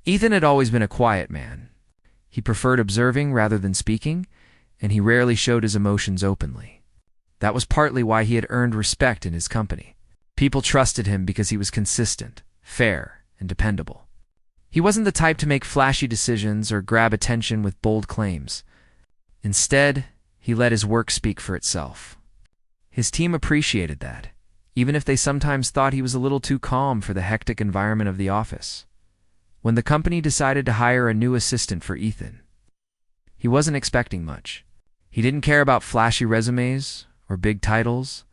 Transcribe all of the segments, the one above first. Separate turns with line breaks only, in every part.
Ethan had always been a quiet man. He preferred observing rather than speaking, and he rarely showed his emotions openly. That was partly why he had earned respect in his company. People trusted him because he was consistent, fair, and dependable. He wasn't the type to make flashy decisions or grab attention with bold claims. Instead, he let his work speak for itself. His team appreciated that, even if they sometimes thought he was a little too calm for the hectic environment of the office. When the company decided to hire a new assistant for Ethan, he wasn't expecting much. He didn't care about flashy resumes or big titles.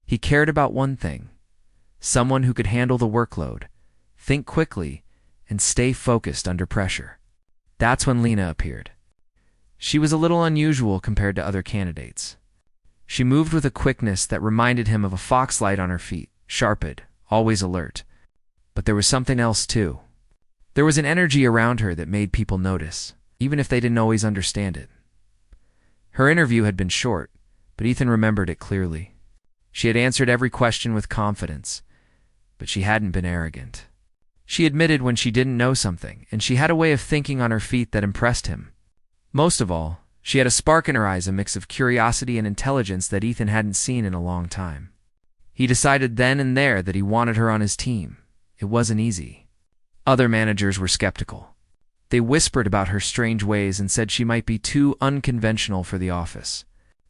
He cared about one thing: someone who could handle the workload, think quickly, and stay focused under pressure. That's when Lena appeared. She was a little unusual compared to other candidates. She moved with a quickness that reminded him of a foxlight on her feet, sharpened, always alert. But there was something else too. There was an energy around her that made people notice, even if they didn't always understand it. Her interview had been short, but Ethan remembered it clearly. She had answered every question with confidence, but she hadn't been arrogant. She admitted when she didn't know something, and she had a way of thinking on her feet that impressed him. Most of all, she had a spark in her eyes, a mix of curiosity and intelligence that Ethan hadn't seen in a long time. He decided then and there that he wanted her on his team. It wasn't easy. Other managers were skeptical. They whispered about her strange ways and said she might be too unconventional for the office.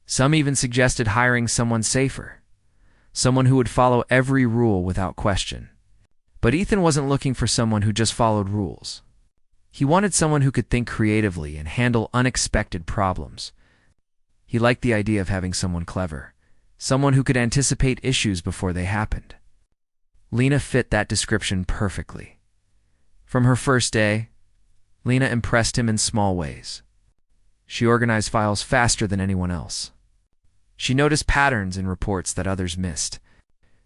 Some even suggested hiring someone safer, someone who would follow every rule without question. But Ethan wasn't looking for someone who just followed rules. He wanted someone who could think creatively and handle unexpected problems. He liked the idea of having someone clever, someone who could anticipate issues before they happened. Lena fit that description perfectly. From her first day, Lena impressed him in small ways. She organized files faster than anyone else. She noticed patterns in reports that others missed.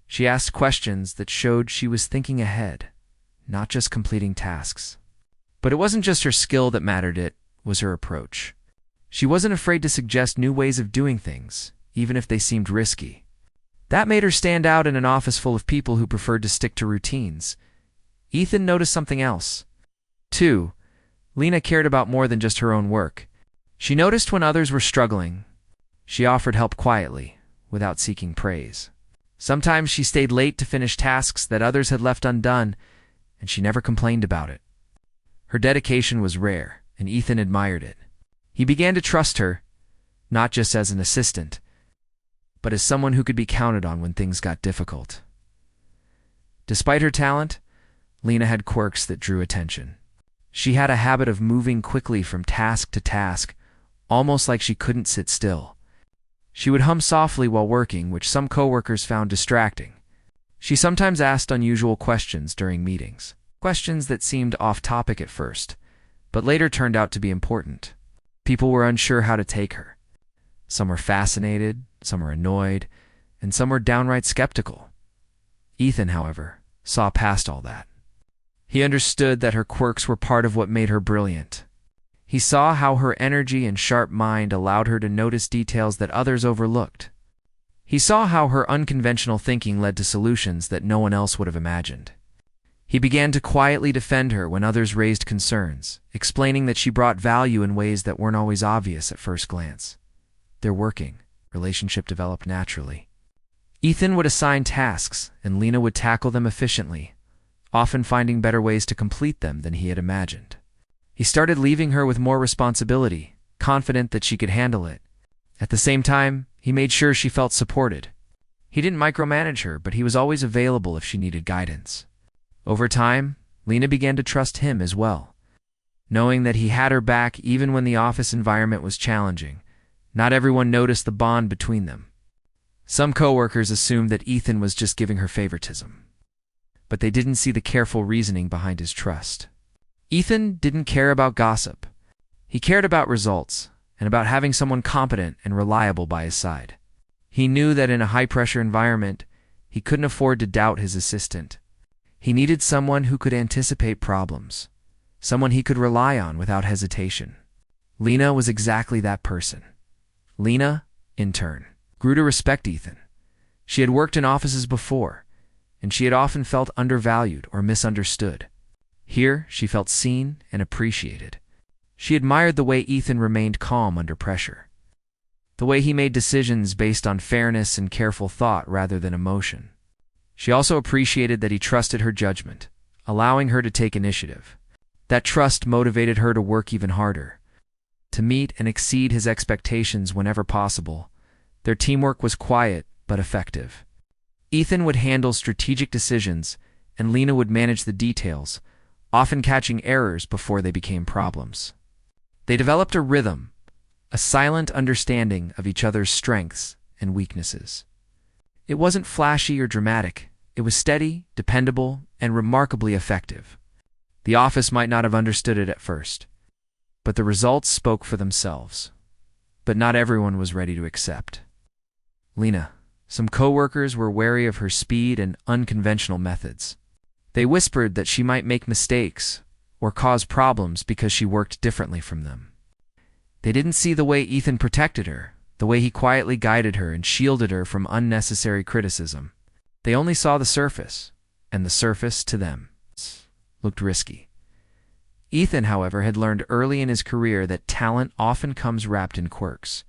She asked questions that showed she was thinking ahead, not just completing tasks. But it wasn't just her skill that mattered, it was her approach. She wasn't afraid to suggest new ways of doing things, even if they seemed risky. That made her stand out in an office full of people who preferred to stick to routines. Ethan noticed something else. 2. Lena cared about more than just her own work. She noticed when others were struggling. She offered help quietly, without seeking praise. Sometimes she stayed late to finish tasks that others had left undone, and she never complained about it. Her dedication was rare, and Ethan admired it. He began to trust her, not just as an assistant, but as someone who could be counted on when things got difficult. Despite her talent, Lena had quirks that drew attention. She had a habit of moving quickly from task to task, almost like she couldn't sit still. She would hum softly while working, which some coworkers found distracting. She sometimes asked unusual questions during meetings, questions that seemed off-topic at first, but later turned out to be important. People were unsure how to take her. Some were fascinated, some were annoyed, and some were downright skeptical. Ethan, however, saw past all that. He understood that her quirks were part of what made her brilliant. He saw how her energy and sharp mind allowed her to notice details that others overlooked. He saw how her unconventional thinking led to solutions that no one else would have imagined. He began to quietly defend her when others raised concerns, explaining that she brought value in ways that weren't always obvious at first glance. Their working relationship developed naturally. Ethan would assign tasks, and Lena would tackle them efficiently, often finding better ways to complete them than he had imagined. He started leaving her with more responsibility, confident that she could handle it. At the same time, he made sure she felt supported. He didn't micromanage her, but he was always available if she needed guidance. Over time, Lena began to trust him as well. Knowing that he had her back even when the office environment was challenging, not everyone noticed the bond between them. Some coworkers assumed that Ethan was just giving her favoritism, but they didn't see the careful reasoning behind his trust. Ethan didn't care about gossip. He cared about results and about having someone competent and reliable by his side. He knew that in a high-pressure environment, he couldn't afford to doubt his assistant. He needed someone who could anticipate problems, someone he could rely on without hesitation. Lena was exactly that person. Lena, in turn, grew to respect Ethan. She had worked in offices before, and she had often felt undervalued or misunderstood. Here, she felt seen and appreciated. She admired the way Ethan remained calm under pressure, the way he made decisions based on fairness and careful thought rather than emotion. She also appreciated that he trusted her judgment, allowing her to take initiative. That trust motivated her to work even harder, to meet and exceed his expectations whenever possible. Their teamwork was quiet but effective. Ethan would handle strategic decisions, and Lena would manage the details, often catching errors before they became problems. They developed a rhythm, a silent understanding of each other's strengths and weaknesses. It wasn't flashy or dramatic. It was steady, dependable, and remarkably effective. The office might not have understood it at first, but the results spoke for themselves. But not everyone was ready to accept. Lena, some coworkers were wary of her speed and unconventional methods. They whispered that she might make mistakes or cause problems because she worked differently from them. They didn't see the way Ethan protected her, the way he quietly guided her and shielded her from unnecessary criticism. They only saw the surface, and the surface, to them, looked risky. Ethan, however, had learned early in his career that talent often comes wrapped in quirks.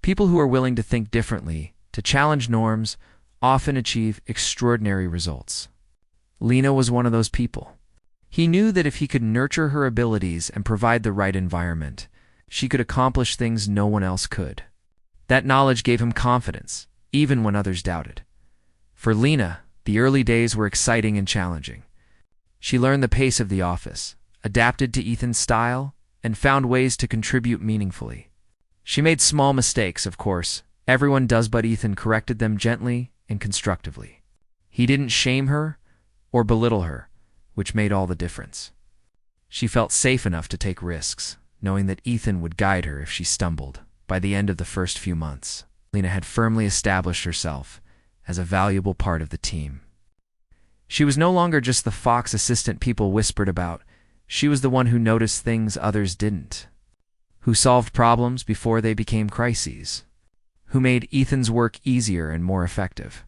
People who are willing to think differently, to challenge norms, often achieve extraordinary results. Lena was one of those people. He knew that if he could nurture her abilities and provide the right environment, she could accomplish things no one else could. That knowledge gave him confidence, even when others doubted. For Lena, the early days were exciting and challenging. She learned the pace of the office, adapted to Ethan's style, and found ways to contribute meaningfully. She made small mistakes, of course. Everyone does, but Ethan corrected them gently and constructively. He didn't shame her or belittle her, which made all the difference. She felt safe enough to take risks, knowing that Ethan would guide her if she stumbled. By the end of the first few months, Lena had firmly established herself as a valuable part of the team. She was no longer just the Fox assistant people whispered about. She was the one who noticed things others didn't, who solved problems before they became crises, who made Ethan's work easier and more effective.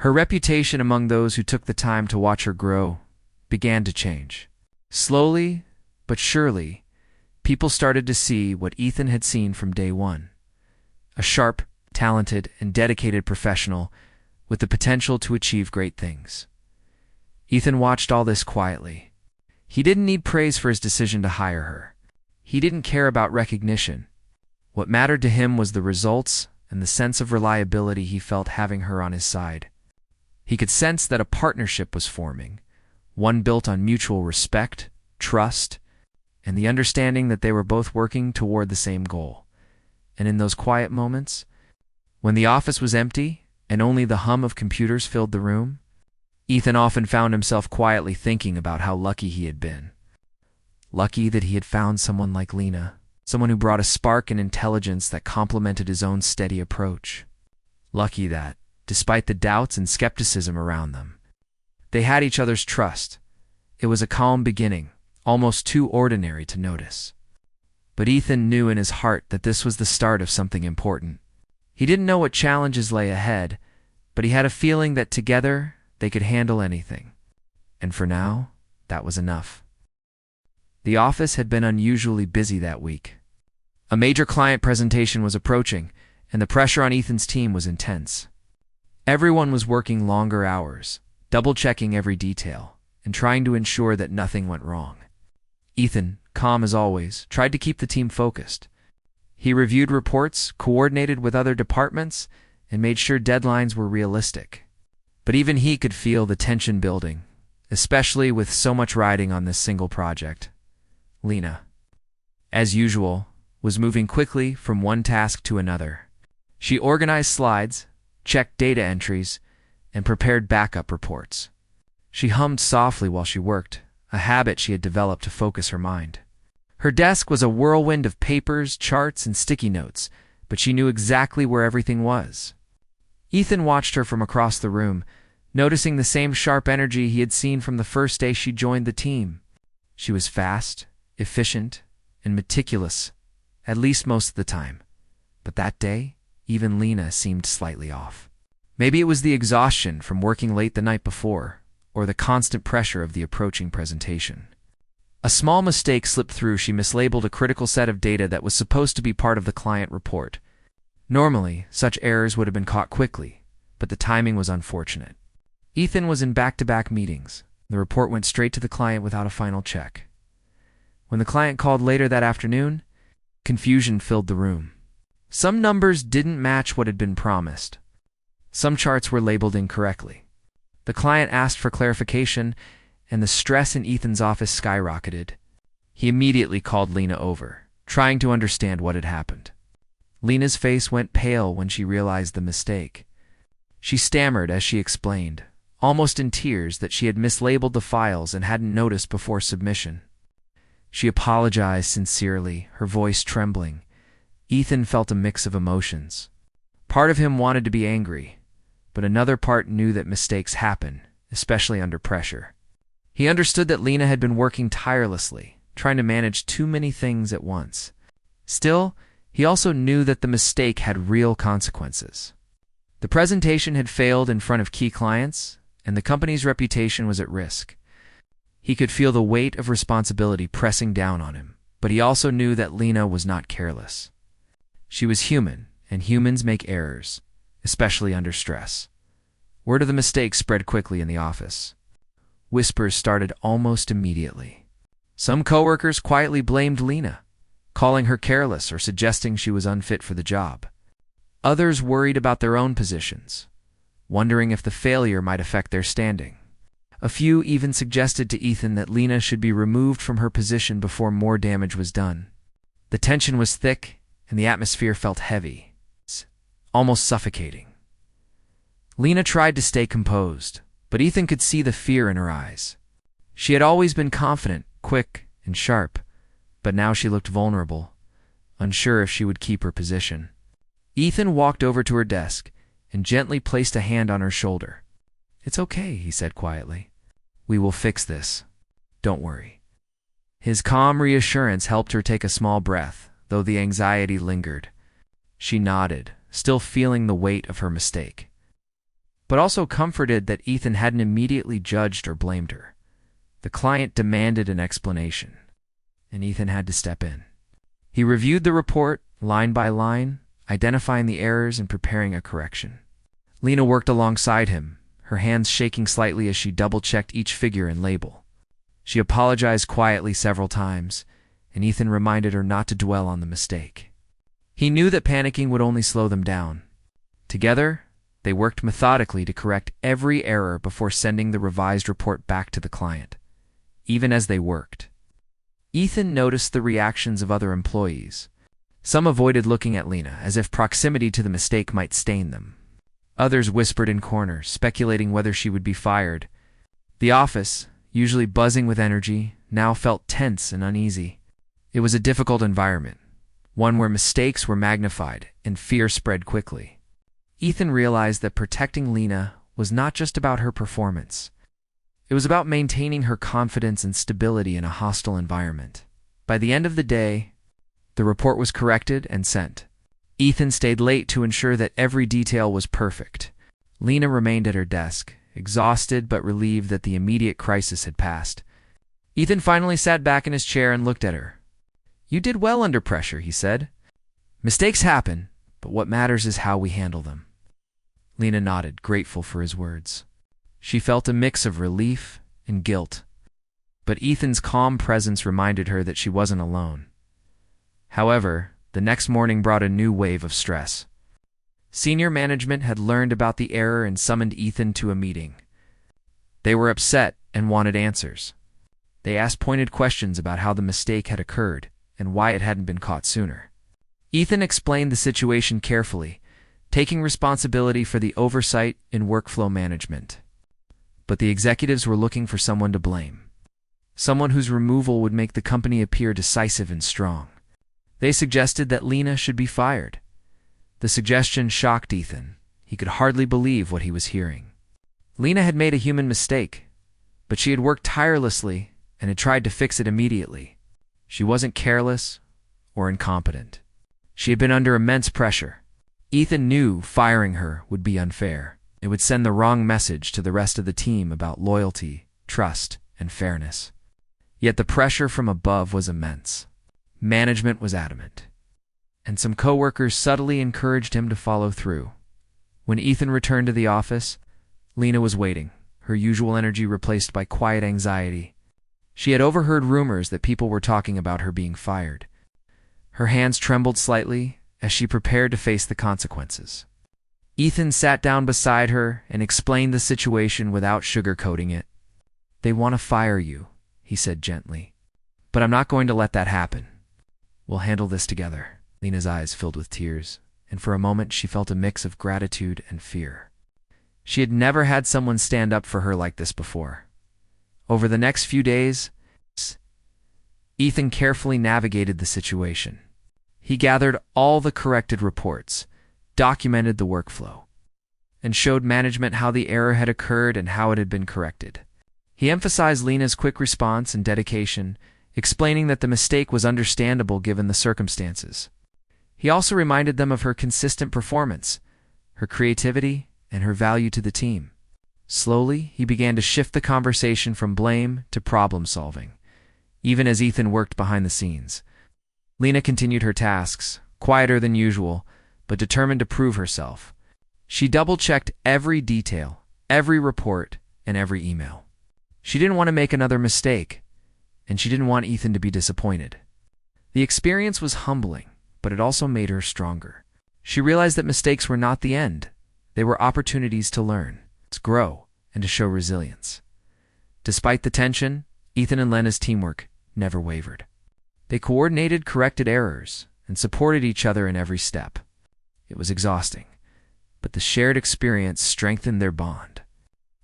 Her reputation among those who took the time to watch her grow began to change. Slowly but surely, people started to see what Ethan had seen from day one: a sharp, talented, and dedicated professional with the potential to achieve great things. Ethan watched all this quietly. He didn't need praise for his decision to hire her. He didn't care about recognition. What mattered to him was the results and the sense of reliability he felt having her on his side. He could sense that a partnership was forming, one built on mutual respect, trust, and the understanding that they were both working toward the same goal. And in those quiet moments, when the office was empty and only the hum of computers filled the room, Ethan often found himself quietly thinking about how lucky he had been. Lucky that he had found someone like Lena, someone who brought a spark and intelligence that complemented his own steady approach. Lucky that, despite the doubts and skepticism around them, they had each other's trust. It was a calm beginning, almost too ordinary to notice. But Ethan knew in his heart that this was the start of something important. He didn't know what challenges lay ahead, but he had a feeling that together they could handle anything. And for now, that was enough. The office had been unusually busy that week. A major client presentation was approaching, and the pressure on Ethan's team was intense. Everyone was working longer hours, double-checking every detail, and trying to ensure that nothing went wrong. Ethan, calm as always, tried to keep the team focused. He reviewed reports, coordinated with other departments, and made sure deadlines were realistic. But even he could feel the tension building, especially with so much riding on this single project. Lena, as usual, was moving quickly from one task to another. She organized slides, checked data entries, and prepared backup reports. She hummed softly while she worked, a habit she had developed to focus her mind. Her desk was a whirlwind of papers, charts, and sticky notes, but she knew exactly where everything was. Ethan watched her from across the room, noticing the same sharp energy he had seen from the first day she joined the team. She was fast, efficient, and meticulous, at least most of the time. But that day, even Lena seemed slightly off. Maybe it was the exhaustion from working late the night before, or the constant pressure of the approaching presentation. A small mistake slipped through. She mislabeled a critical set of data that was supposed to be part of the client report. Normally, such errors would have been caught quickly, but the timing was unfortunate. Ethan was in back-to-back meetings. The report went straight to the client without a final check. When the client called later that afternoon, confusion filled the room. Some numbers didn't match what had been promised. Some charts were labeled incorrectly. The client asked for clarification, and the stress in Ethan's office skyrocketed. He immediately called Lena over, trying to understand what had happened. Lena's face went pale when she realized the mistake. She stammered as she explained, almost in tears, that she had mislabeled the files and hadn't noticed before submission. She apologized sincerely, her voice trembling. Ethan felt a mix of emotions. Part of him wanted to be angry, but another part knew that mistakes happen, especially under pressure. He understood that Lena had been working tirelessly, trying to manage too many things at once. Still, he also knew that the mistake had real consequences. The presentation had failed in front of key clients, and the company's reputation was at risk. He could feel the weight of responsibility pressing down on him, but he also knew that Lena was not careless. She was human, and humans make errors, especially under stress. Word of the mistake spread quickly in the office. Whispers started almost immediately. Some coworkers quietly blamed Lena, calling her careless or suggesting she was unfit for the job. Others worried about their own positions, wondering if the failure might affect their standing. A few even suggested to Ethan that Lena should be removed from her position before more damage was done. The tension was thick, and the atmosphere felt heavy, almost suffocating. Lena tried to stay composed, but Ethan could see the fear in her eyes. She had always been confident, quick, and sharp, but now she looked vulnerable, unsure if she would keep her position. Ethan walked over to her desk and gently placed a hand on her shoulder. "It's okay," he said quietly. "We will fix this. Don't worry." His calm reassurance helped her take a small breath, though the anxiety lingered. She nodded, still feeling the weight of her mistake, but also comforted that Ethan hadn't immediately judged or blamed her. The client demanded an explanation, and Ethan had to step in. He reviewed the report, line by line, identifying the errors and preparing a correction. Lena worked alongside him, her hands shaking slightly as she double-checked each figure and label. She apologized quietly several times, and Ethan reminded her not to dwell on the mistake. He knew that panicking would only slow them down. Together, they worked methodically to correct every error before sending the revised report back to the client. Even as they worked, Ethan noticed the reactions of other employees. Some avoided looking at Lena, as if proximity to the mistake might stain them. Others whispered in corners, speculating whether she would be fired. The office, usually buzzing with energy, now felt tense and uneasy. It was a difficult environment, one where mistakes were magnified and fear spread quickly. Ethan realized that protecting Lena was not just about her performance. It was about maintaining her confidence and stability in a hostile environment. By the end of the day, the report was corrected and sent. Ethan stayed late to ensure that every detail was perfect. Lena remained at her desk, exhausted but relieved that the immediate crisis had passed. Ethan finally sat back in his chair and looked at her. "You did well under pressure," he said. "Mistakes happen, but what matters is how we handle them." Lena nodded, grateful for his words. She felt a mix of relief and guilt, but Ethan's calm presence reminded her that she wasn't alone. However, the next morning brought a new wave of stress. Senior management had learned about the error and summoned Ethan to a meeting. They were upset and wanted answers. They asked pointed questions about how the mistake had occurred and why it hadn't been caught sooner. Ethan explained the situation carefully, taking responsibility for the oversight in workflow management. But the executives were looking for someone to blame, someone whose removal would make the company appear decisive and strong. They suggested that Lena should be fired. The suggestion shocked Ethan. He could hardly believe what he was hearing. Lena had made a human mistake, but she had worked tirelessly and had tried to fix it immediately. She wasn't careless or incompetent. She had been under immense pressure. Ethan knew firing her would be unfair. It would send the wrong message to the rest of the team about loyalty, trust, and fairness. Yet the pressure from above was immense. Management was adamant, and some coworkers subtly encouraged him to follow through. When Ethan returned to the office, Lena was waiting, her usual energy replaced by quiet anxiety. She had overheard rumors that people were talking about her being fired. Her hands trembled slightly as she prepared to face the consequences. Ethan sat down beside her and explained the situation without sugarcoating it. "They want to fire you," he said gently. "But I'm not going to let that happen. We'll handle this together." Lena's eyes filled with tears, and for a moment she felt a mix of gratitude and fear. She had never had someone stand up for her like this before. Over the next few days, Ethan carefully navigated the situation. He gathered all the corrected reports, documented the workflow, and showed management how the error had occurred and how it had been corrected. He emphasized Lena's quick response and dedication, explaining that the mistake was understandable given the circumstances. He also reminded them of her consistent performance, her creativity, and her value to the team. Slowly, he began to shift the conversation from blame to problem solving, even as Ethan worked behind the scenes. Lena continued her tasks, quieter than usual, but determined to prove herself. She double-checked every detail, every report, and every email. She didn't want to make another mistake, and she didn't want Ethan to be disappointed. The experience was humbling, but it also made her stronger. She realized that mistakes were not the end. They were opportunities to learn, to grow, and to show resilience. Despite the tension, Ethan and Lena's teamwork never wavered. They coordinated corrected errors and supported each other in every step. It was exhausting, but the shared experience strengthened their bond.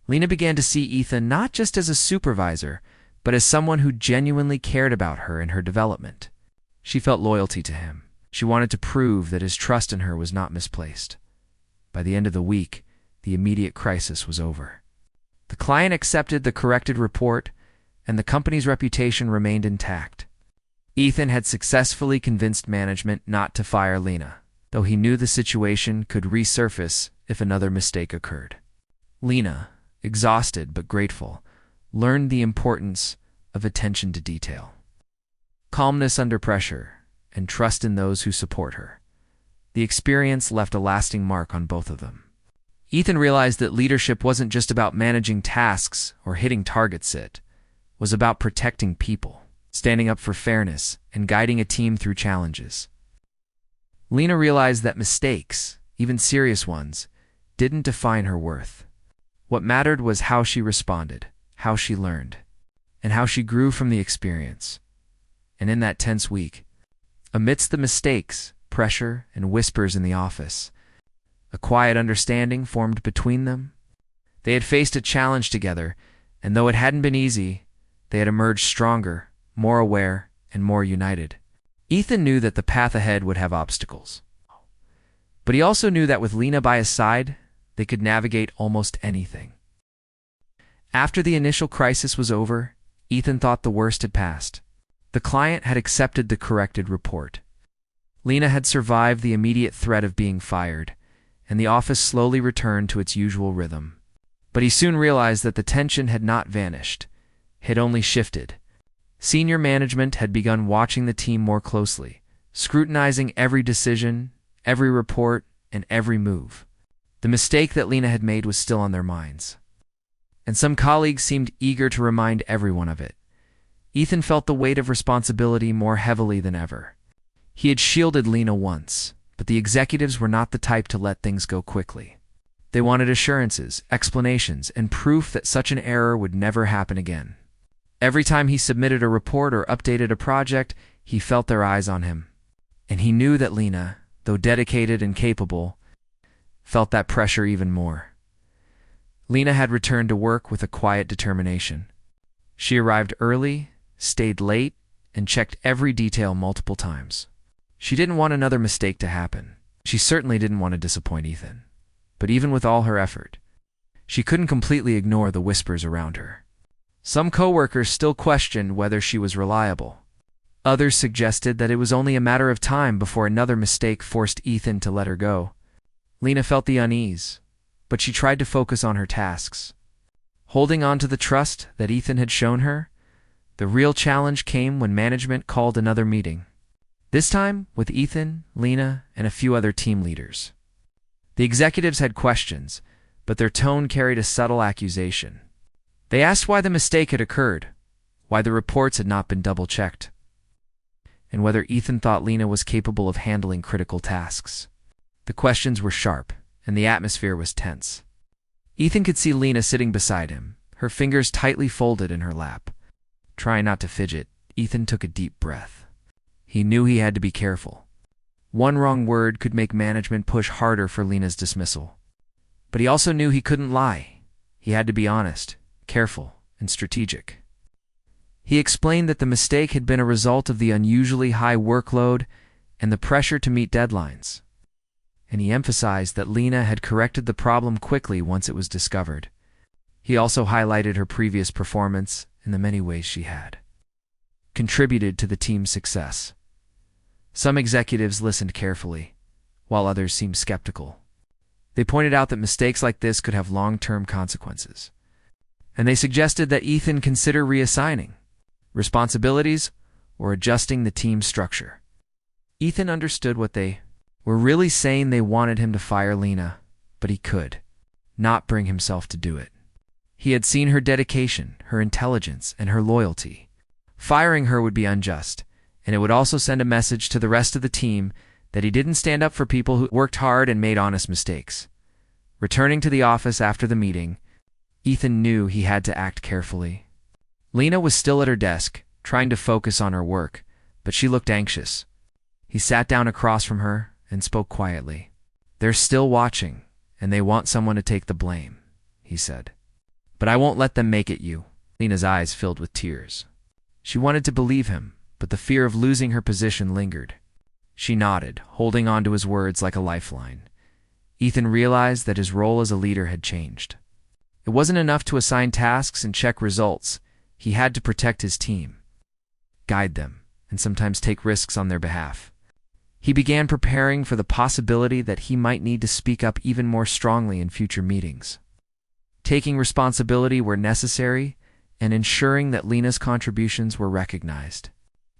Lena began to see Ethan not just as a supervisor, but as someone who genuinely cared about her and her development. She felt loyalty to him. She wanted to prove that his trust in her was not misplaced. By the end of the week, the immediate crisis was over. The client accepted the corrected report, and the company's reputation remained intact. Ethan had successfully convinced management not to fire Lena, though he knew the situation could resurface if another mistake occurred. Lena, exhausted but grateful, learned the importance of attention to detail, calmness under pressure, and trust in those who support her. The experience left a lasting mark on both of them. Ethan realized that leadership wasn't just about managing tasks or hitting targets. It was about protecting people, standing up for fairness, and guiding a team through challenges. Lena realized that mistakes, even serious ones, didn't define her worth. What mattered was how she responded, how she learned, and how she grew from the experience. And in that tense week, amidst the mistakes, pressure, and whispers in the office, a quiet understanding formed between them. They had faced a challenge together, and though it hadn't been easy, they had emerged stronger, more aware, and more united. Ethan knew that the path ahead would have obstacles. But he also knew that with Lena by his side, they could navigate almost anything. After the initial crisis was over, Ethan thought the worst had passed. The client had accepted the corrected report. Lena had survived the immediate threat of being fired, and the office slowly returned to its usual rhythm. But he soon realized that the tension had not vanished, had only shifted. Senior management had begun watching the team more closely, scrutinizing every decision, every report, and every move. The mistake that Lena had made was still on their minds, and some colleagues seemed eager to remind everyone of it. Ethan felt the weight of responsibility more heavily than ever. He had shielded Lena once, but the executives were not the type to let things go quickly. They wanted assurances, explanations, and proof that such an error would never happen again. Every time he submitted a report or updated a project, he felt their eyes on him. And he knew that Lena, though dedicated and capable, felt that pressure even more. Lena had returned to work with a quiet determination. She arrived early, stayed late, and checked every detail multiple times. She didn't want another mistake to happen. She certainly didn't want to disappoint Ethan. But even with all her effort, she couldn't completely ignore the whispers around her. Some coworkers still questioned whether she was reliable. Others suggested that it was only a matter of time before another mistake forced Ethan to let her go. Lena felt the unease, but she tried to focus on her tasks. Holding on to the trust that Ethan had shown her, the real challenge came when management called another meeting. This time with Ethan, Lena, and a few other team leaders. The executives had questions, but their tone carried a subtle accusation. They asked why the mistake had occurred, why the reports had not been double-checked, and whether Ethan thought Lena was capable of handling critical tasks. The questions were sharp, and the atmosphere was tense. Ethan could see Lena sitting beside him, her fingers tightly folded in her lap. Trying not to fidget, Ethan took a deep breath. He knew he had to be careful. One wrong word could make management push harder for Lena's dismissal. But he also knew he couldn't lie. He had to be honest, careful, and strategic. He explained that the mistake had been a result of the unusually high workload and the pressure to meet deadlines. And he emphasized that Lena had corrected the problem quickly once it was discovered. He also highlighted her previous performance and the many ways she had contributed to the team's success. Some executives listened carefully, while others seemed skeptical. They pointed out that mistakes like this could have long-term consequences. And they suggested that Ethan consider reassigning responsibilities or adjusting the team's structure. Ethan understood what they were really saying. They wanted him to fire Lena, but he could not bring himself to do it. He had seen her dedication, her intelligence, and her loyalty. Firing her would be unjust, and it would also send a message to the rest of the team that he didn't stand up for people who worked hard and made honest mistakes. Returning to the office after the meeting, Ethan knew he had to act carefully. Lena was still at her desk, trying to focus on her work, but she looked anxious. He sat down across from her and spoke quietly. "They're still watching, and they want someone to take the blame," he said. "But I won't let them make it you." Lena's eyes filled with tears. She wanted to believe him, but the fear of losing her position lingered. She nodded, holding on to his words like a lifeline. Ethan realized that his role as a leader had changed. It wasn't enough to assign tasks and check results. He had to protect his team, guide them, and sometimes take risks on their behalf. He began preparing for the possibility that he might need to speak up even more strongly in future meetings, taking responsibility where necessary and ensuring that Lena's contributions were recognized.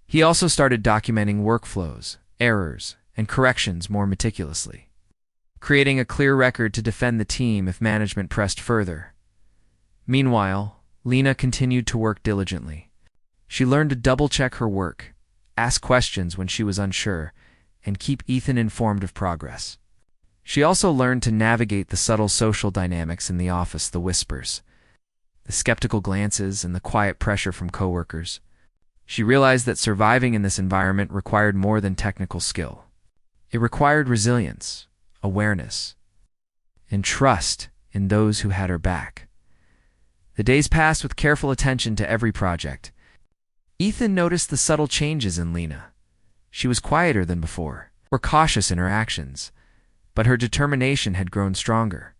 He also started documenting workflows, errors, and corrections more meticulously, creating a clear record to defend the team if management pressed further. Meanwhile, Lena continued to work diligently. She learned to double-check her work, ask questions when she was unsure, and keep Ethan informed of progress. She also learned to navigate the subtle social dynamics in the office, the whispers, the skeptical glances, and the quiet pressure from coworkers. She realized that surviving in this environment required more than technical skill. It required resilience, awareness, and trust in those who had her back. The days passed with careful attention to every project. Ethan noticed the subtle changes in Lena. She was quieter than before, more cautious in her actions, but her determination had grown stronger.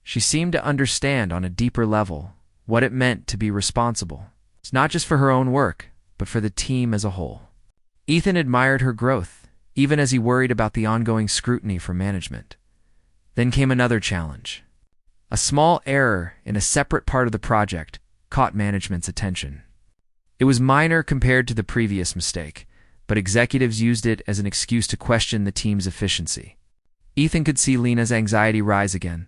She seemed to understand on a deeper level what it meant to be responsible. It's not just for her own work, but for the team as a whole. Ethan admired her growth, even as he worried about the ongoing scrutiny from management. Then came another challenge. A small error in a separate part of the project caught management's attention. It was minor compared to the previous mistake, but executives used it as an excuse to question the team's efficiency. Ethan could see Lena's anxiety rise again.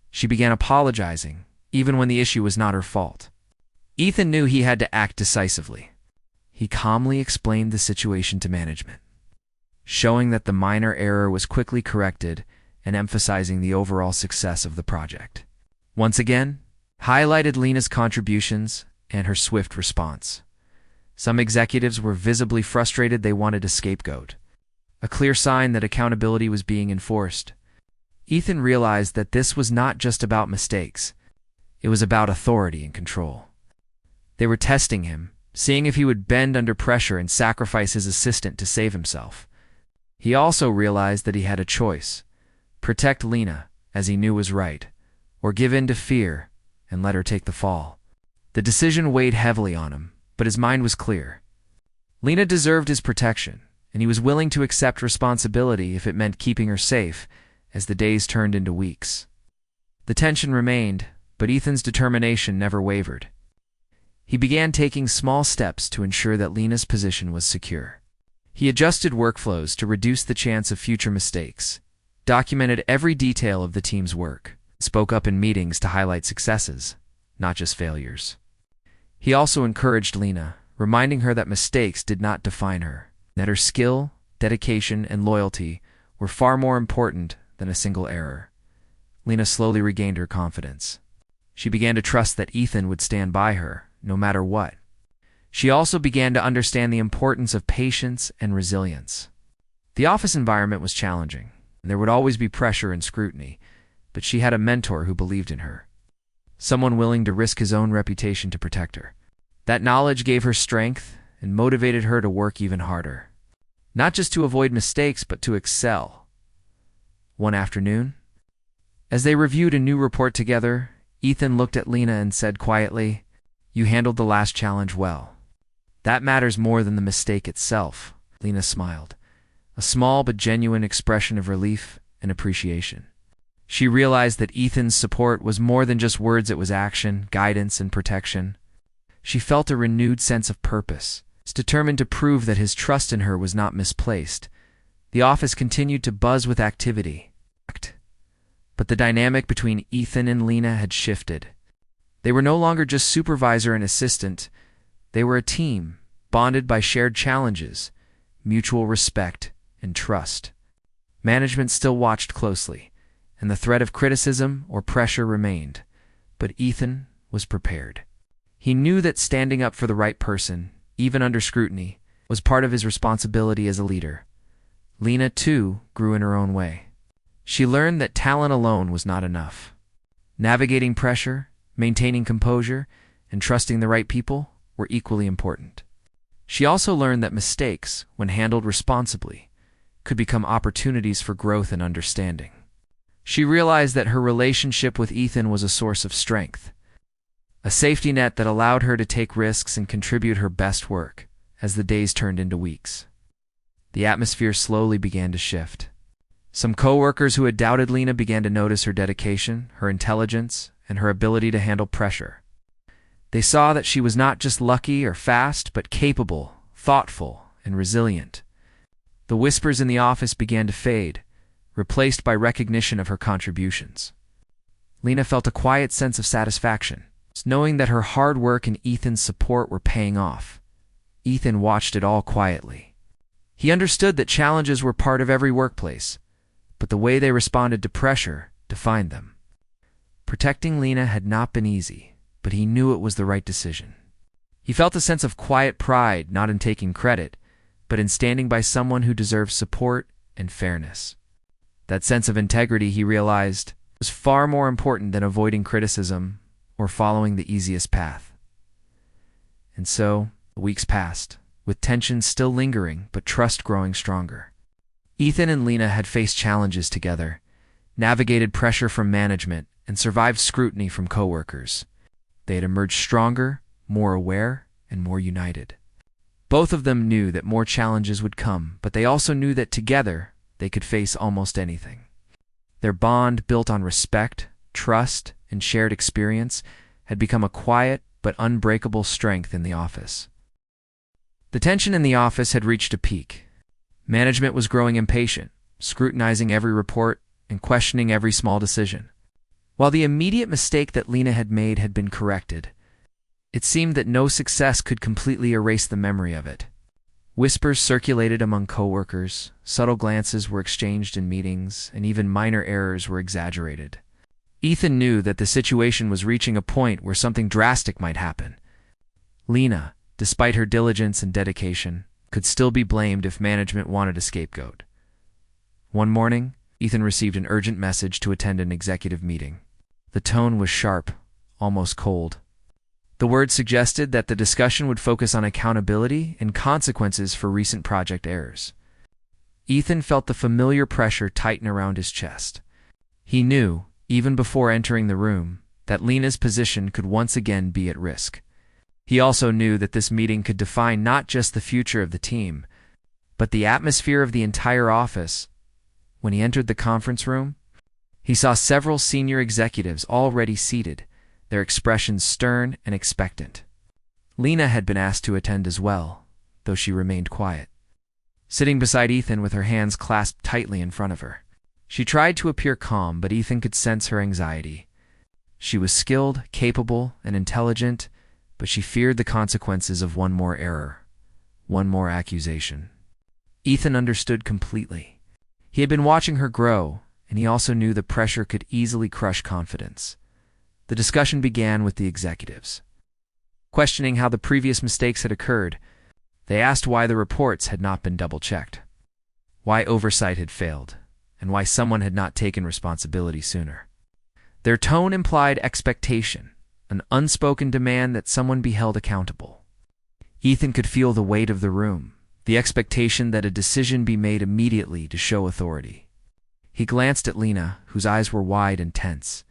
She began apologizing, even when the issue was not her fault. Ethan knew he had to act decisively. He calmly explained the situation to management, showing that the minor error was quickly corrected and emphasizing the overall success of the project. Once again, highlighted Lena's contributions and her swift response. Some executives were visibly frustrated. They wanted a scapegoat, a clear sign that accountability was being enforced. Ethan realized that this was not just about mistakes. It was about authority and control. They were testing him, seeing if he would bend under pressure and sacrifice his assistant to save himself. He also realized that he had a choice: protect Lena, as he knew was right, or give in to fear and let her take the fall. The decision weighed heavily on him, but his mind was clear. Lena deserved his protection, and he was willing to accept responsibility if it meant keeping her safe as the days turned into weeks. The The tension remained, but Ethan's determination never wavered. He began taking small steps to ensure that Lena's position was secure. He adjusted workflows to reduce the chance of future mistakes, documented every detail of the team's work, spoke up in meetings to highlight successes, not just failures. He also encouraged Lena, reminding her that mistakes did not define her, that her skill, dedication, and loyalty were far more important than a single error. Lena slowly regained her confidence. She began to trust that Ethan would stand by her, no matter what. She also began to understand the importance of patience and resilience. The office environment was challenging, and there would always be pressure and scrutiny, but she had a mentor who believed in her, someone willing to risk his own reputation to protect her. That knowledge gave her strength and motivated her to work even harder, not just to avoid mistakes, but to excel. One afternoon, as they reviewed a new report together, Ethan looked at Lena and said quietly, "You handled the last challenge well." "That matters more than the mistake itself," Lena smiled, a small but genuine expression of relief and appreciation. She realized that Ethan's support was more than just words, it was action, guidance, and protection. She felt a renewed sense of purpose, determined to prove that his trust in her was not misplaced. The office continued to buzz with activity, but the dynamic between Ethan and Lena had shifted. They were no longer just supervisor and assistant. They were a team, bonded by shared challenges, mutual respect, and trust. Management still watched closely, and the threat of criticism or pressure remained, but Ethan was prepared. He knew that standing up for the right person, even under scrutiny, was part of his responsibility as a leader. Lena, too, grew in her own way. She learned that talent alone was not enough. Navigating pressure, maintaining composure, and trusting the right people were equally important. She also learned that mistakes, when handled responsibly, could become opportunities for growth and understanding. She realized that her relationship with Ethan was a source of strength, a safety net that allowed her to take risks and contribute her best work as the days turned into weeks. The atmosphere slowly began to shift. Some coworkers who had doubted Lena began to notice her dedication, her intelligence, and her ability to handle pressure. They saw that she was not just lucky or fast, but capable, thoughtful, and resilient. The whispers in the office began to fade, replaced by recognition of her contributions. Lena felt a quiet sense of satisfaction, knowing that her hard work and Ethan's support were paying off. Ethan watched it all quietly. He understood that challenges were part of every workplace, but the way they responded to pressure defined them. Protecting Lena had not been easy, but he knew it was the right decision. He felt a sense of quiet pride, not in taking credit, but in standing by someone who deserves support and fairness. That sense of integrity, he realized, was far more important than avoiding criticism or following the easiest path. And so, the weeks passed, with tension still lingering but trust growing stronger. Ethan and Lena had faced challenges together, navigated pressure from management, and survived scrutiny from coworkers. They had emerged stronger, more aware, and more united. Both of them knew that more challenges would come, but they also knew that together they could face almost anything. Their bond, built on respect, trust, and shared experience, had become a quiet but unbreakable strength in the office. The tension in the office had reached a peak. Management was growing impatient, scrutinizing every report and questioning every small decision. While the immediate mistake that Lena had made had been corrected, it seemed that no success could completely erase the memory of it. Whispers circulated among coworkers, subtle glances were exchanged in meetings, and even minor errors were exaggerated. Ethan knew that the situation was reaching a point where something drastic might happen. Lena, despite her diligence and dedication, could still be blamed if management wanted a scapegoat. One morning, Ethan received an urgent message to attend an executive meeting. The tone was sharp, almost cold. The words suggested that the discussion would focus on accountability and consequences for recent project errors. Ethan felt the familiar pressure tighten around his chest. He knew, even before entering the room, that Lena's position could once again be at risk. He also knew that this meeting could define not just the future of the team, but the atmosphere of the entire office. When he entered the conference room, He saw several senior executives already seated, their expressions stern and expectant. Lena had been asked to attend as well, though she remained quiet, sitting beside Ethan with her hands clasped tightly in front of her. She tried to appear calm, but Ethan could sense her anxiety. She was skilled, capable, and intelligent, but she feared the consequences of one more error, one more accusation. Ethan understood completely. He had been watching her grow, and he also knew the pressure could easily crush confidence. The discussion began with the executives. Questioning how the previous mistakes had occurred, they asked why the reports had not been double-checked, why oversight had failed, and why someone had not taken responsibility sooner. Their tone implied expectation, an unspoken demand that someone be held accountable. Ethan could feel the weight of the room, the expectation that a decision be made immediately to show authority. He glanced at Lena, whose eyes were wide and tense,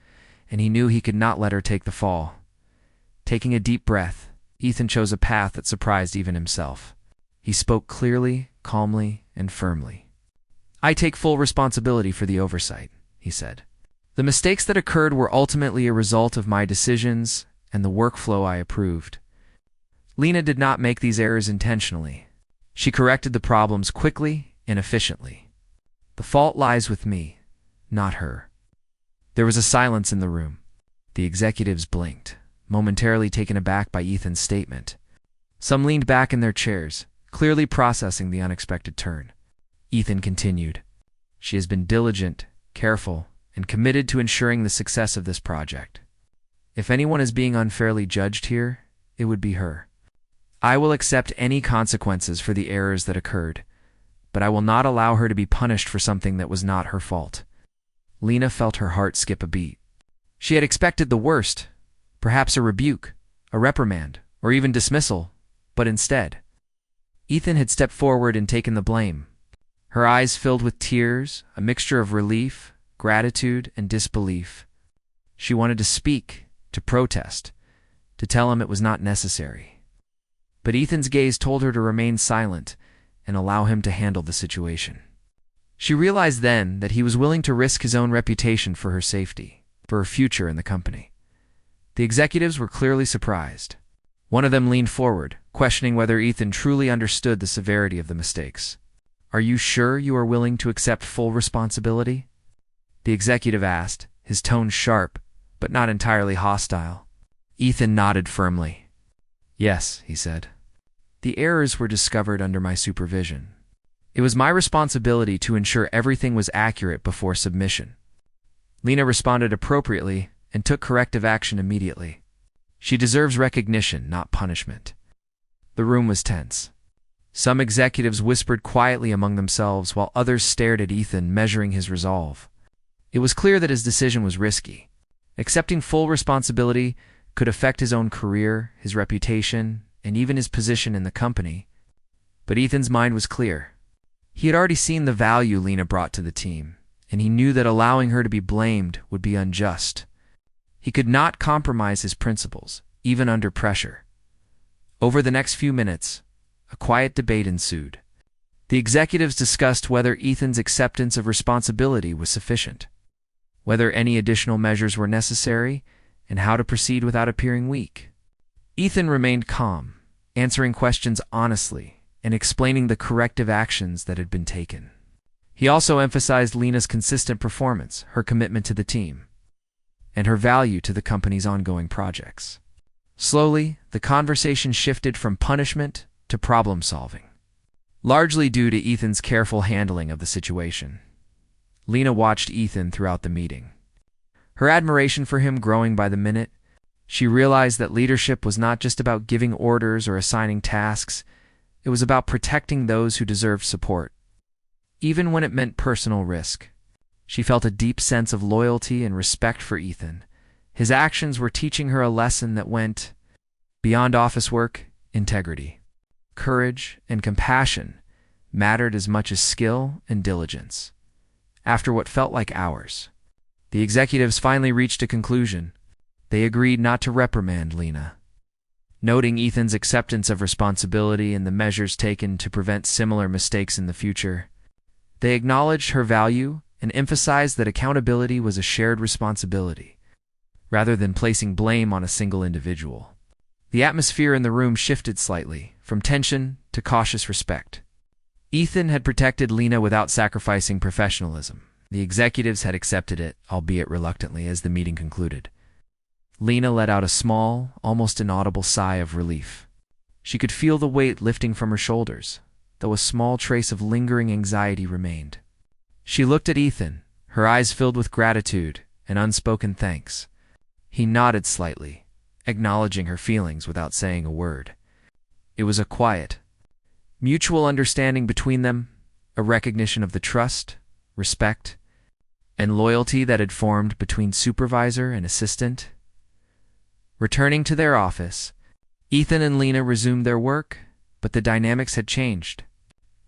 and he knew he could not let her take the fall. Taking a deep breath, Ethan chose a path that surprised even himself. He spoke clearly, calmly, and firmly. "I take full responsibility for the oversight," he said. "The mistakes that occurred were ultimately a result of my decisions and the workflow I approved. Lena did not make these errors intentionally. She corrected the problems quickly and efficiently. The fault lies with me, not her." There was a silence in the room. The executives blinked, momentarily taken aback by Ethan's statement. Some leaned back in their chairs, clearly processing the unexpected turn. Ethan continued, "She has been diligent, careful, and committed to ensuring the success of this project. If anyone is being unfairly judged here, it would be her. I will accept any consequences for the errors that occurred, but I will not allow her to be punished for something that was not her fault." Lena felt her heart skip a beat. She had expected the worst, perhaps a rebuke, a reprimand, or even dismissal, but instead, Ethan had stepped forward and taken the blame. Her eyes filled with tears, a mixture of relief, gratitude, and disbelief. She wanted to speak, to protest, to tell him it was not necessary. But Ethan's gaze told her to remain silent and allow him to handle the situation. She realized then that he was willing to risk his own reputation for her safety, for her future in the company. The executives were clearly surprised. One of them leaned forward, questioning whether Ethan truly understood the severity of the mistakes. "Are you sure you are willing to accept full responsibility?" the executive asked, his tone sharp, but not entirely hostile. Ethan nodded firmly. "Yes," he said. "The errors were discovered under my supervision. It was my responsibility to ensure everything was accurate before submission." Lena responded appropriately and took corrective action immediately. She deserves recognition, not punishment. The room was tense. Some executives whispered quietly among themselves while others stared at Ethan, measuring his resolve. It was clear that his decision was risky. Accepting full responsibility could affect his own career, his reputation, and even his position in the company. But Ethan's mind was clear. He had already seen the value Lena brought to the team, and he knew that allowing her to be blamed would be unjust. He could not compromise his principles, even under pressure. Over the next few minutes, a quiet debate ensued. The executives discussed whether Ethan's acceptance of responsibility was sufficient, whether any additional measures were necessary, and how to proceed without appearing weak. Ethan remained calm, answering questions honestly and explaining the corrective actions that had been taken. He also emphasized Lena's consistent performance, her commitment to the team, and her value to the company's ongoing projects. Slowly, the conversation shifted from punishment to problem-solving, largely due to Ethan's careful handling of the situation. Lena watched Ethan throughout the meeting, her admiration for him growing by the minute. She realized that leadership was not just about giving orders or assigning tasks. It was about protecting those who deserved support, even when it meant personal risk. She felt a deep sense of loyalty and respect for Ethan. His actions were teaching her a lesson that went beyond office work. Integrity, courage, and compassion mattered as much as skill and diligence. After what felt like hours, the executives finally reached a conclusion. They agreed not to reprimand Lena. Noting Ethan's acceptance of responsibility and the measures taken to prevent similar mistakes in the future, they acknowledged her value and emphasized that accountability was a shared responsibility, rather than placing blame on a single individual. The atmosphere in the room shifted slightly, from tension to cautious respect. Ethan had protected Lena without sacrificing professionalism. The executives had accepted it, albeit reluctantly, as the meeting concluded. Lena let out a small, almost inaudible sigh of relief. She could feel the weight lifting from her shoulders, though a small trace of lingering anxiety remained. She looked at Ethan, her eyes filled with gratitude and unspoken thanks. He nodded slightly, acknowledging her feelings without saying a word. It was a quiet, mutual understanding between them, a recognition of the trust, respect, and loyalty that had formed between supervisor and assistant. Returning to their office, Ethan and Lena resumed their work, but the dynamics had changed.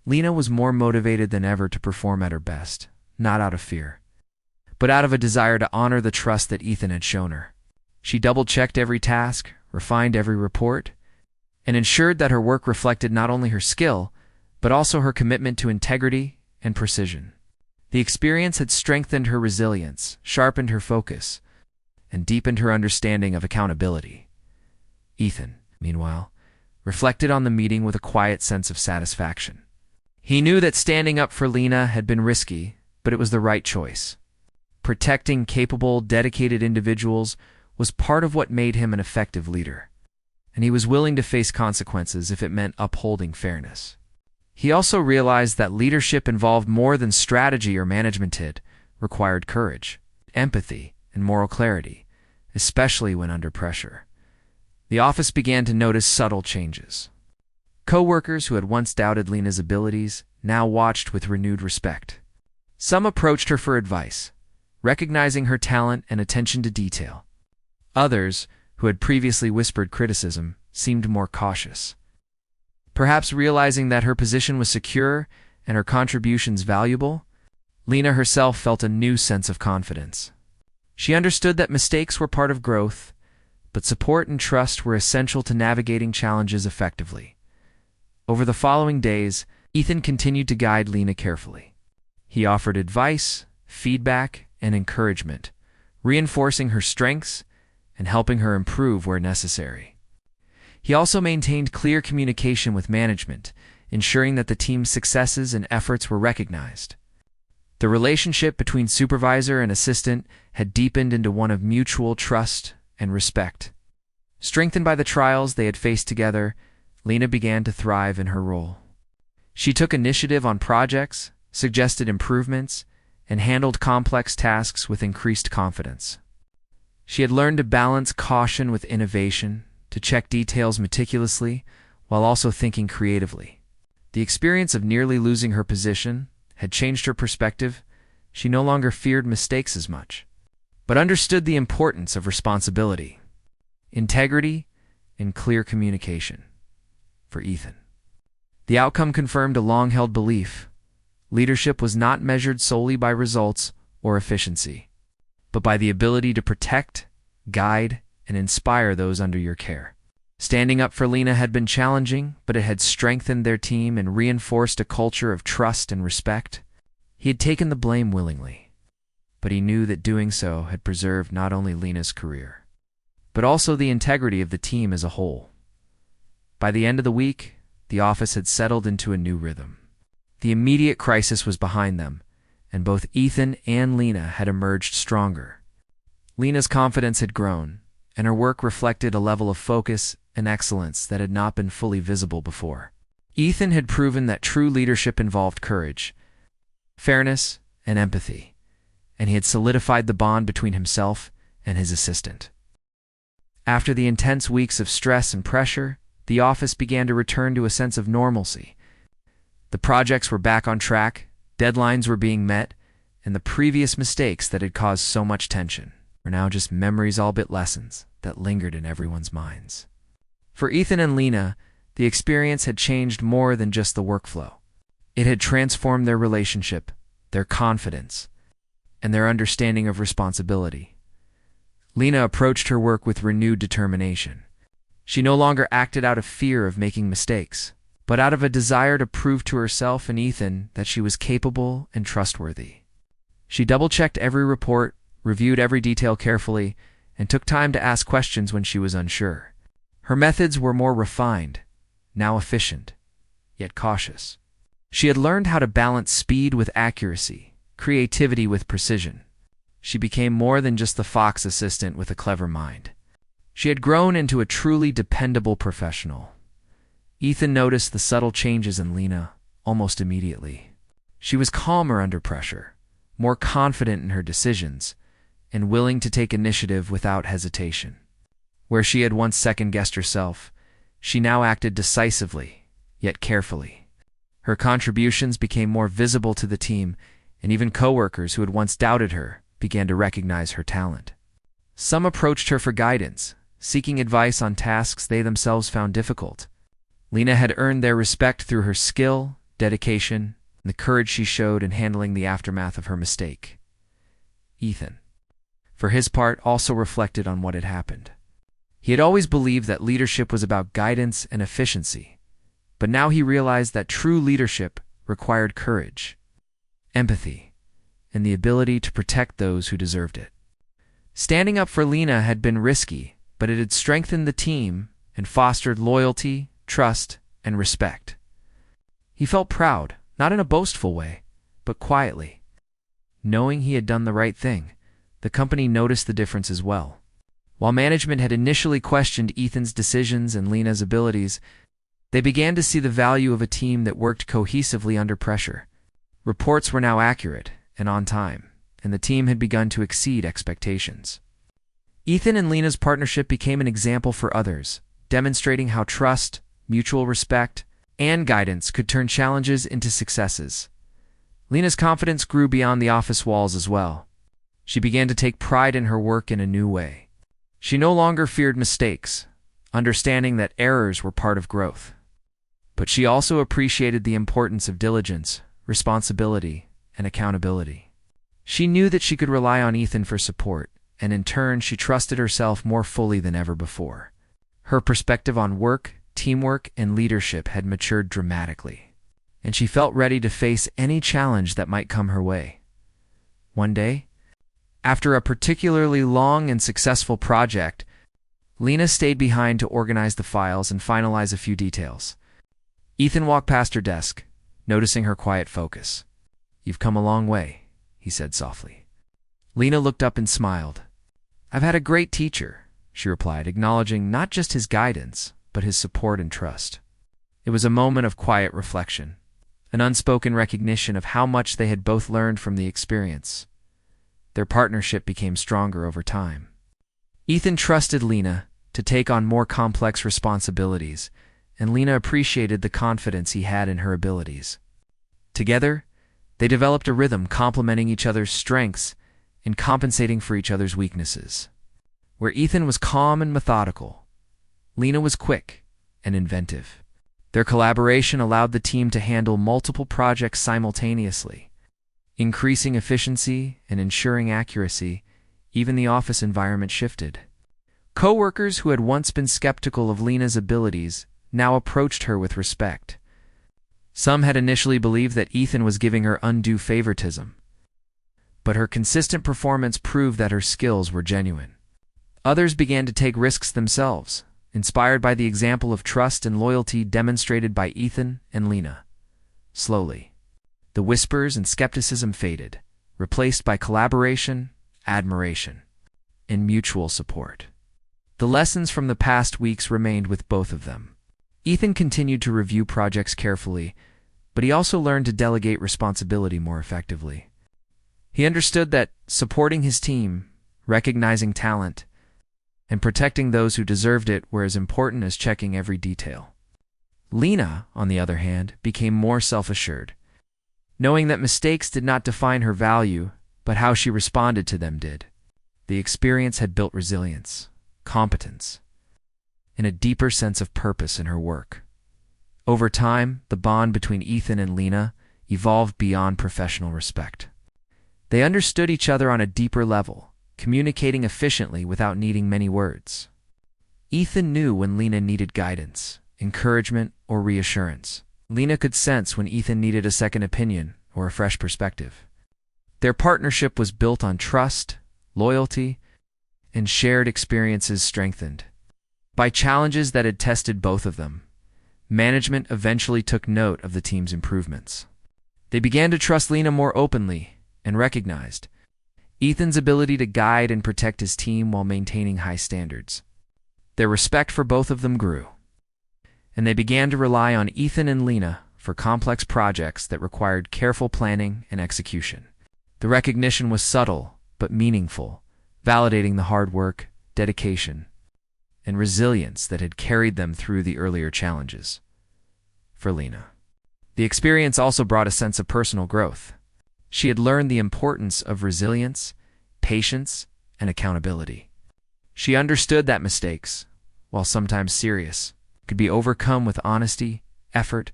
Lena was more motivated than ever to perform at her best, not out of fear, but out of a desire to honor the trust that Ethan had shown her. She double-checked every task, refined every report, and ensured that her work reflected not only her skill, but also her commitment to integrity and precision. The experience had strengthened her resilience, sharpened her focus, and deepened her understanding of accountability. Ethan, meanwhile, reflected on the meeting with a quiet sense of satisfaction. He knew that standing up for Lena had been risky, but it was the right choice. Protecting capable, dedicated individuals was part of what made him an effective leader, and he was willing to face consequences if it meant upholding fairness. He also realized that leadership involved more than strategy or management. It required courage, empathy, and moral clarity, especially when under pressure. The office began to notice subtle changes. Co-workers who had once doubted Lena's abilities now watched with renewed respect. Some approached her for advice, recognizing her talent and attention to detail. Others, who had previously whispered criticism, seemed more cautious. Perhaps realizing that her position was secure and her contributions valuable, Lena herself felt a new sense of confidence. She understood that mistakes were part of growth, but support and trust were essential to navigating challenges effectively. Over the following days, Ethan continued to guide Lena carefully. He offered advice, feedback, and encouragement, reinforcing her strengths and helping her improve where necessary. He also maintained clear communication with management, ensuring that the team's successes and efforts were recognized. The relationship between supervisor and assistant had deepened into one of mutual trust and respect. Strengthened by the trials they had faced together, Lena began to thrive in her role. She took initiative on projects, suggested improvements, and handled complex tasks with increased confidence. She had learned to balance caution with innovation, to check details meticulously, while also thinking creatively. The experience of nearly losing her position had changed her perspective. She no longer feared mistakes as much, but understood the importance of responsibility, integrity, and clear communication. For Ethan, the outcome confirmed a long-held belief: leadership was not measured solely by results or efficiency, but by the ability to protect, guide, and inspire those under your care. Standing up for Lena had been challenging, but it had strengthened their team and reinforced a culture of trust and respect. He had taken the blame willingly, but he knew that doing so had preserved not only Lena's career, but also the integrity of the team as a whole. By the end of the week, the office had settled into a new rhythm. The immediate crisis was behind them, and both Ethan and Lena had emerged stronger. Lena's confidence had grown, and her work reflected a level of focus and excellence that had not been fully visible before. Ethan had proven that true leadership involved courage, fairness, and empathy, and he had solidified the bond between himself and his assistant. After the intense weeks of stress and pressure, the office began to return to a sense of normalcy. The projects were back on track, deadlines were being met, and the previous mistakes that had caused so much tension were now just memories, all but lessons, that lingered in everyone's minds. For Ethan and Lena, the experience had changed more than just the workflow. It had transformed their relationship, their confidence, and their understanding of responsibility. Lena approached her work with renewed determination. She no longer acted out of fear of making mistakes, but out of a desire to prove to herself and Ethan that she was capable and trustworthy. She double-checked every report, reviewed every detail carefully, and took time to ask questions when she was unsure. Her methods were more refined, now efficient, yet cautious. She had learned how to balance speed with accuracy, creativity with precision. She became more than just the Fox assistant with a clever mind. She had grown into a truly dependable professional. Ethan noticed the subtle changes in Lena almost immediately. She was calmer under pressure, more confident in her decisions, and willing to take initiative without hesitation. Where she had once second-guessed herself, she now acted decisively, yet carefully. Her contributions became more visible to the team, and even coworkers who had once doubted her began to recognize her talent. Some approached her for guidance, seeking advice on tasks they themselves found difficult. Lena had earned their respect through her skill, dedication, and the courage she showed in handling the aftermath of her mistake. Ethan, for his part, also reflected on what had happened. He had always believed that leadership was about guidance and efficiency, but now he realized that true leadership required courage, empathy, and the ability to protect those who deserved it. Standing up for Lena had been risky, but it had strengthened the team and fostered loyalty, trust, and respect. He felt proud, not in a boastful way, but quietly. Knowing he had done the right thing, the company noticed the difference as well. While management had initially questioned Ethan's decisions and Lena's abilities, they began to see the value of a team that worked cohesively under pressure. Reports were now accurate and on time, and the team had begun to exceed expectations. Ethan and Lena's partnership became an example for others, demonstrating how trust, mutual respect, and guidance could turn challenges into successes. Lena's confidence grew beyond the office walls as well. She began to take pride in her work in a new way. She no longer feared mistakes, understanding that errors were part of growth. But she also appreciated the importance of diligence, responsibility, and accountability. She knew that she could rely on Ethan for support, and in turn she trusted herself more fully than ever before. Her perspective on work, teamwork, and leadership had matured dramatically, and she felt ready to face any challenge that might come her way. One day, after a particularly long and successful project, Lena stayed behind to organize the files and finalize a few details. Ethan walked past her desk, noticing her quiet focus. "You've come a long way," he said softly. Lena looked up and smiled. "I've had a great teacher," she replied, acknowledging not just his guidance, but his support and trust. It was a moment of quiet reflection, an unspoken recognition of how much they had both learned from the experience. Their partnership became stronger over time. Ethan trusted Lena to take on more complex responsibilities, and Lena appreciated the confidence he had in her abilities. Together, they developed a rhythm complementing each other's strengths and compensating for each other's weaknesses. Where Ethan was calm and methodical, Lena was quick and inventive. Their collaboration allowed the team to handle multiple projects simultaneously, increasing efficiency and ensuring accuracy. Even the office environment shifted. Coworkers who had once been skeptical of Lena's abilities now approached her with respect. Some had initially believed that Ethan was giving her undue favoritism, but her consistent performance proved that her skills were genuine. Others began to take risks themselves, inspired by the example of trust and loyalty demonstrated by Ethan and Lena. Slowly, the whispers and skepticism faded, replaced by collaboration, admiration, and mutual support. The lessons from the past weeks remained with both of them. Ethan continued to review projects carefully, but he also learned to delegate responsibility more effectively. He understood that supporting his team, recognizing talent, and protecting those who deserved it were as important as checking every detail. Lena, on the other hand, became more self-assured, knowing that mistakes did not define her value, but how she responded to them did. The experience had built resilience, competence, and a deeper sense of purpose in her work. Over time, the bond between Ethan and Lena evolved beyond professional respect. They understood each other on a deeper level, communicating efficiently without needing many words. Ethan knew when Lena needed guidance, encouragement, or reassurance. Lena could sense when Ethan needed a second opinion or a fresh perspective. Their partnership was built on trust, loyalty, and shared experiences strengthened by challenges that had tested both of them. Management eventually took note of the team's improvements. They began to trust Lena more openly and recognized Ethan's ability to guide and protect his team while maintaining high standards. Their respect for both of them grew, and they began to rely on Ethan and Lena for complex projects that required careful planning and execution. The recognition was subtle but meaningful, validating the hard work, dedication, and resilience that had carried them through the earlier challenges. For Lena, the experience also brought a sense of personal growth. She had learned the importance of resilience, patience, and accountability. She understood that mistakes, while sometimes serious, could be overcome with honesty, effort,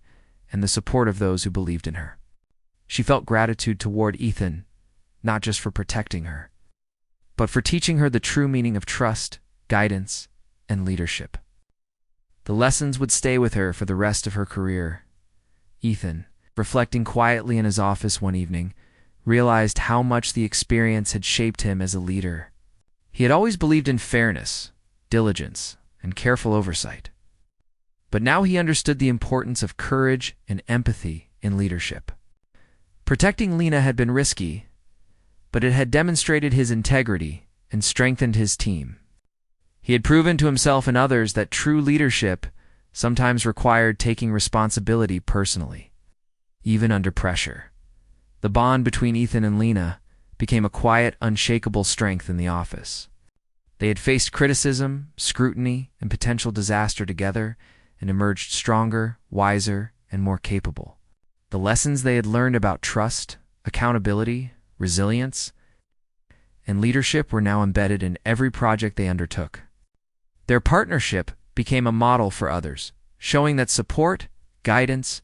and the support of those who believed in her. She felt gratitude toward Ethan, not just for protecting her, but for teaching her the true meaning of trust, guidance, and leadership. The lessons would stay with her for the rest of her career. Ethan, reflecting quietly in his office one evening, realized how much the experience had shaped him as a leader. He had always believed in fairness, diligence, and careful oversight. But now he understood the importance of courage and empathy in leadership. Protecting Lena had been risky, but it had demonstrated his integrity and strengthened his team. He had proven to himself and others that true leadership sometimes required taking responsibility personally, even under pressure. The bond between Ethan and Lena became a quiet, unshakable strength in the office. They had faced criticism, scrutiny, and potential disaster together and emerged stronger, wiser, and more capable. The lessons they had learned about trust, accountability, resilience, and leadership were now embedded in every project they undertook. Their partnership became a model for others, showing that support, guidance,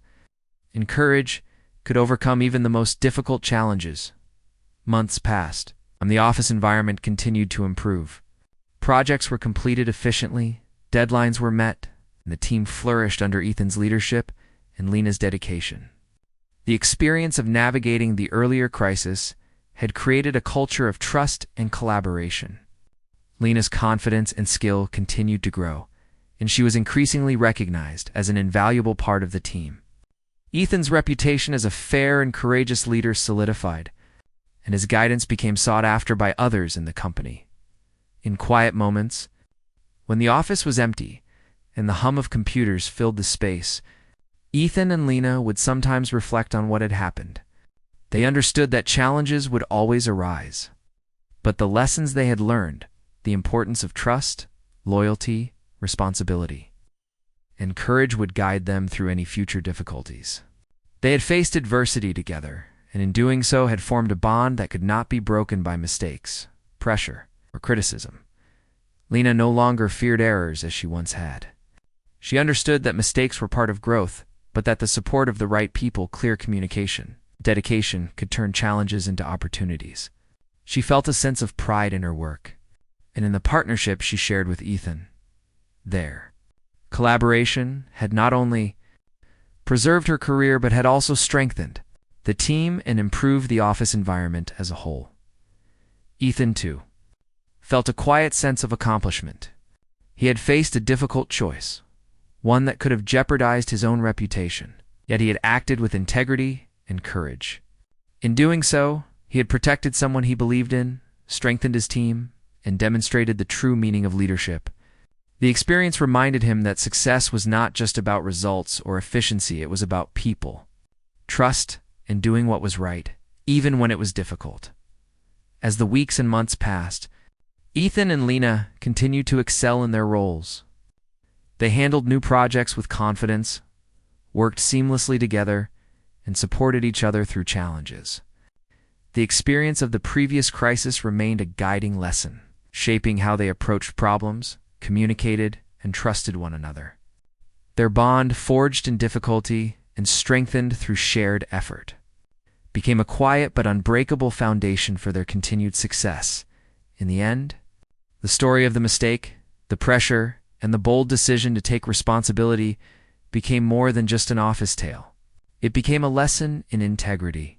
and courage could overcome even the most difficult challenges. Months passed, and the office environment continued to improve. Projects were completed efficiently, deadlines were met, and the team flourished under Ethan's leadership and Lena's dedication. The experience of navigating the earlier crisis had created a culture of trust and collaboration. Lena's confidence and skill continued to grow, and she was increasingly recognized as an invaluable part of the team. Ethan's reputation as a fair and courageous leader solidified, and his guidance became sought after by others in the company. In quiet moments, when the office was empty and the hum of computers filled the space, Ethan and Lena would sometimes reflect on what had happened. They understood that challenges would always arise, but the lessons they had learned, the importance of trust, loyalty, responsibility, and courage would guide them through any future difficulties. They had faced adversity together, and in doing so had formed a bond that could not be broken by mistakes, pressure, or criticism. Lena no longer feared errors as she once had. She understood that mistakes were part of growth, but that the support of the right people, clear communication, dedication could turn challenges into opportunities. She felt a sense of pride in her work, and in the partnership she shared with Ethan. Their collaboration had not only preserved her career but had also strengthened the team and improved the office environment as a whole. Ethan, too, felt a quiet sense of accomplishment. He had faced a difficult choice, one that could have jeopardized his own reputation, yet he had acted with integrity and courage. In doing so, he had protected someone he believed in, strengthened his team, and demonstrated the true meaning of leadership. The experience reminded him that success was not just about results or efficiency, it was about people, trust, and doing what was right, even when it was difficult. As the weeks and months passed, Ethan and Lena continued to excel in their roles. They handled new projects with confidence, worked seamlessly together, and supported each other through challenges. The experience of the previous crisis remained a guiding lesson, shaping how they approached problems, communicated, and trusted one another. Their bond, forged in difficulty and strengthened through shared effort, became a quiet but unbreakable foundation for their continued success. In the end, the story of the mistake, the pressure, and the bold decision to take responsibility became more than just an office tale. It became a lesson in integrity,